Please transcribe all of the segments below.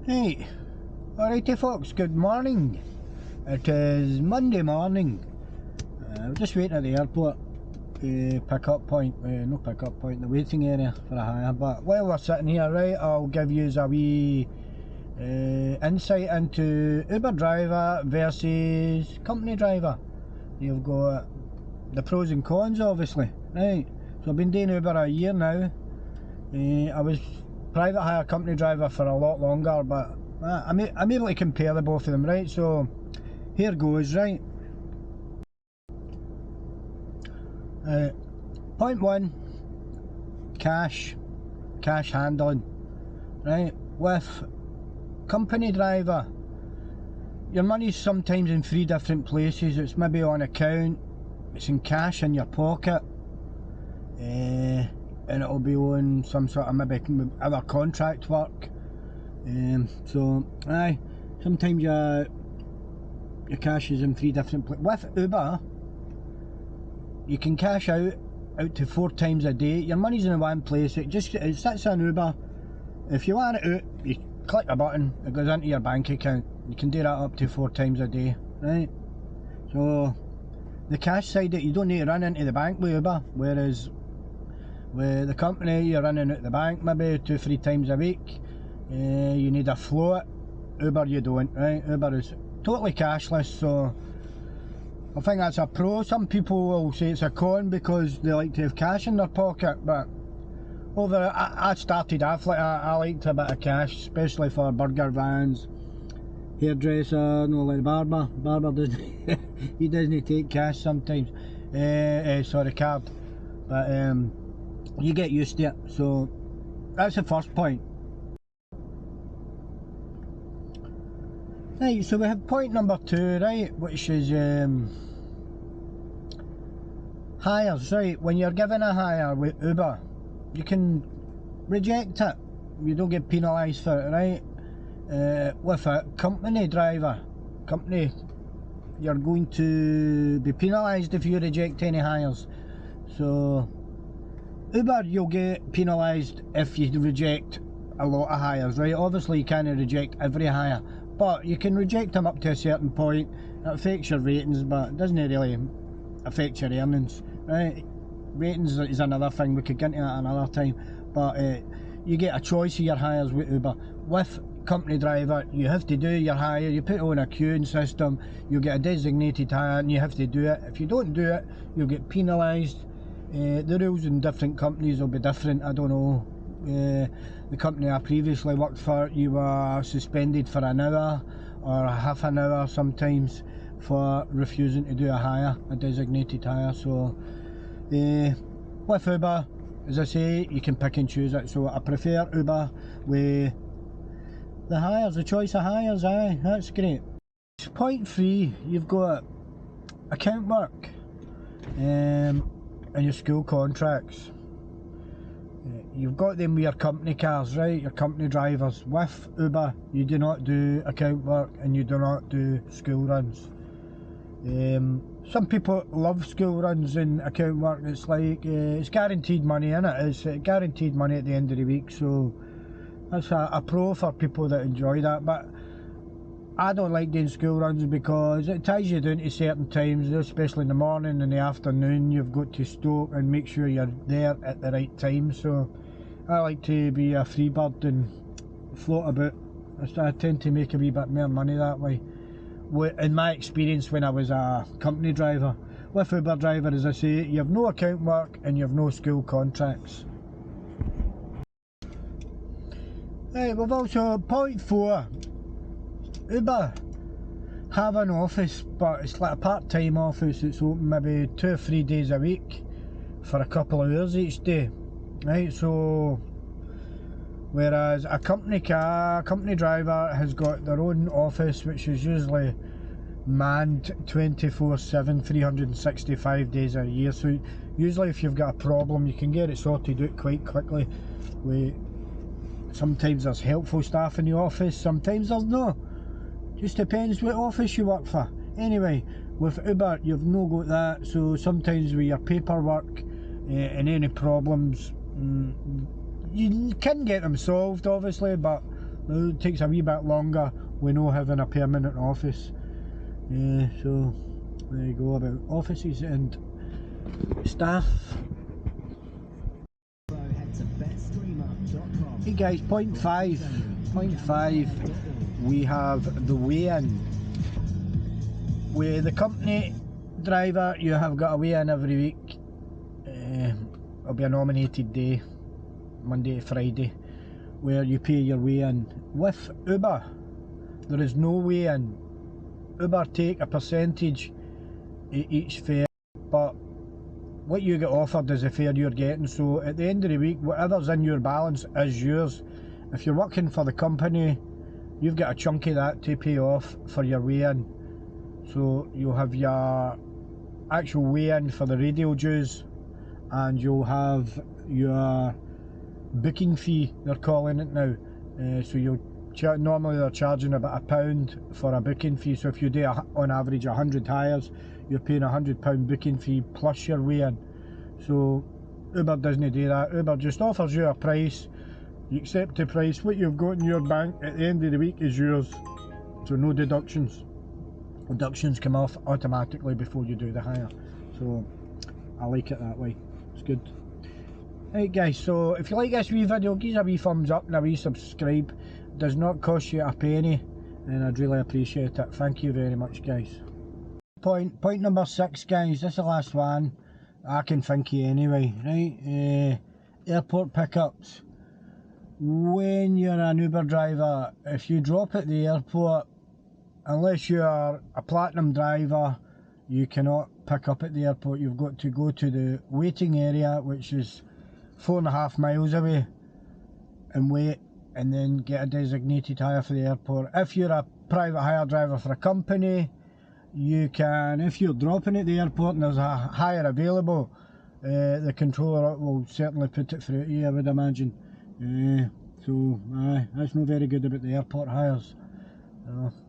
Hey, alrighty folks, good morning. It is Monday morning. We're just waiting at the airport, pick up point, no pick up point, the waiting area for a hire. But while we're sitting here, right, I'll give you a wee insight into Uber driver versus company driver. You've got the pros and cons obviously, right. So I've been doing Uber a year now. I was private hire company driver for a lot longer, but I'm able to compare the both of them, right? So here goes, right? Point one, cash handling, right? With company driver, your money's sometimes in three different places. It's maybe on account, it's in cash in your pocket, and it'll be on some sort of maybe other contract work. So sometimes your cash is in three different places. With Uber, you can cash out to 4 times a day. Your money's in one place. It sits in Uber. If you want it out, you click a button, it goes into your bank account. You can do that up to 4 times a day, right? So the cash side, you don't need to run into the bank with Uber, whereas with the company, you're running out the bank maybe 2-3 times a week. You need a float. Uber you don't, right? Uber is totally cashless, so I think that's a pro. Some people will say it's a con because they like to have cash in their pocket, but I started off like I liked a bit of cash, especially for burger vans, hairdresser, no, like barber doesn't he doesn't take cash sometimes, sorry, card, but you get used to it. So that's the first point. Right, so we have point number 2, right, which is hires, right. When you're given a hire with Uber, you can reject it. You don't get penalised for it, right? With a company driver, you're going to be penalised if you reject any hires. So Uber, you'll get penalised if you reject a lot of hires, right? Obviously you can't reject every hire, but you can reject them up to a certain point. It affects your ratings, but it doesn't really affect your earnings, right? Ratings is another thing, we could get into that another time, but you get a choice of your hires with Uber. With company driver, you have to do your hire, you put it on a queuing system, you get a designated hire and you have to do it. If you don't do it, you'll get penalised. The rules in different companies will be different, I don't know. The company I previously worked for, you were suspended for an hour or half an hour sometimes for refusing to do a designated hire. So with Uber, as I say, you can pick and choose it. So I prefer Uber with the hires, the choice of hires, that's great. Point 3, you've got account work and your school contracts. You've got them with your company cars, right, your company drivers. With Uber, you do not do account work and you do not do school runs. Some people love school runs and account work. It's like it's guaranteed money, innit? It's guaranteed money at the end of the week, so that's a pro for people that enjoy that. But I don't like doing school runs because it ties you down to certain times, especially in the morning and the afternoon. You've got to stop and make sure you're there at the right time. So I like to be a free bird and float about. I tend to make a wee bit more money that way, in my experience when I was a company driver. With Uber driver, as I say, you have no account work and you have no school contracts. Right, we've also point 4. Uber have an office, but it's like a part-time office. It's open maybe 2 or 3 days a week for a couple of hours each day, right? So whereas a company driver has got their own office, which is usually manned 24/7, 365 days a year. So usually if you've got a problem, you can get it sorted out quite quickly. Sometimes there's helpful staff in the office, sometimes there's no. Just depends what office you work for. Anyway, with Uber, you've no got that, so sometimes with your paperwork and any problems, you can get them solved obviously, but It takes a wee bit longer with no having a permanent office. So there you go about offices and staff. Hey guys, point five, we have the weigh-in. With the company driver, you have got a weigh-in every week. It'll be a nominated day, Monday to Friday, where you pay your weigh-in. With Uber, there is no weigh-in. Uber take a percentage of each fare, but what you get offered is the fare you're getting. So at the end of the week, whatever's in your balance is yours. If you're working for the company, you've got a chunk of that to pay off for your weigh-in. So you'll have your actual weigh-in for the radio dues, and you'll have your booking fee, they're calling it now. So you'll normally they're charging about £1 for a booking fee. So if you do on average 100 hires, you're paying £100 booking fee plus your weigh-in. So Uber doesn't do that. Uber just offers you a price, you accept the price, what you've got in your bank at the end of the week is yours. So no deductions. Deductions come off automatically before you do the hire. So I like it that way, it's good. Right guys, so if you like this wee video, give us a wee thumbs up and a wee subscribe. It does not cost you a penny and I'd really appreciate it. Thank you very much guys. Point number 6 guys, this is the last one I can think of anyway, right? Airport pickups. When you're an Uber driver, if you drop at the airport, unless you're a platinum driver, you cannot pick up at the airport. You've got to go to the waiting area, which is 4.5 miles away, and wait, and then get a designated hire for the airport. If you're a private hire driver for a company, you can, if you're dropping at the airport and there's a hire available, the controller will certainly put it through to you, I would imagine. So that's not very good about the airport hires.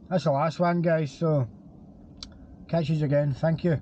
That's the last one guys, so catch you again, thank you.